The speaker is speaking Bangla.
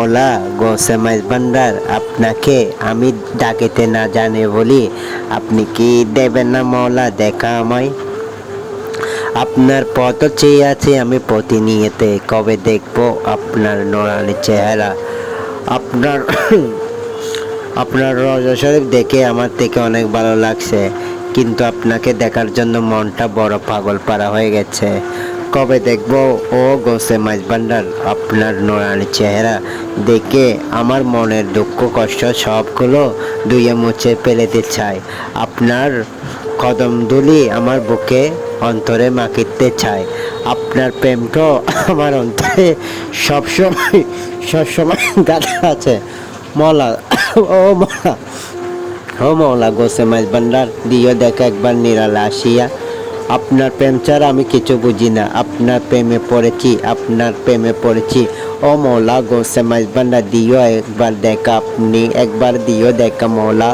মওলা গৌসে মাইজ ভান্ডার, আপনাকে আমি ডাকিতে না জানি বলি, আপনি কি দেবেন না মওলা দেখা আমায়? আপনার পথ চেয়ে আছি আমি প্রতিনিয়ত, কবে দেখবো আপনার নোরানি চেহারা। আপনার আপনার রওজা শরীফ দেখে আমার থেকে অনেক ভালো লাগছে, কিন্তু আপনাকে দেখার জন্য মনটা বড় পাগল পারা হয়ে গেছে। কবে দেখবো ও গৌসে মাইজ ভান্ডার আপনার নোরানি চেহারা? দেখে আমার মনের দুঃখ কষ্ট সবগুলো ধুয়ে মুছে ফেলেতে চাই। আপনার কদম ধুলি আমার বুকে অন্তরে মাখিতে চাই। আপনার প্রেমটা আমার অন্তরে সবসময় সবসময় গাঁথা আছে। মওলা ও মওলা, ও মওলা গৌসে মাইজ ভান্ডার, দিও দেখা একবার নিরালা আসিয়া। আপনার প্রেম ছাড়া আমি কিছু বুঝি না, আপনার প্রেমে পড়েছি, আপনার প্রেমে পড়েছি। ও মওলা গৌসে মাইজ ভান্ডার, দিও একবার দেখা, আপনি একবার দিও দেখা মওলা।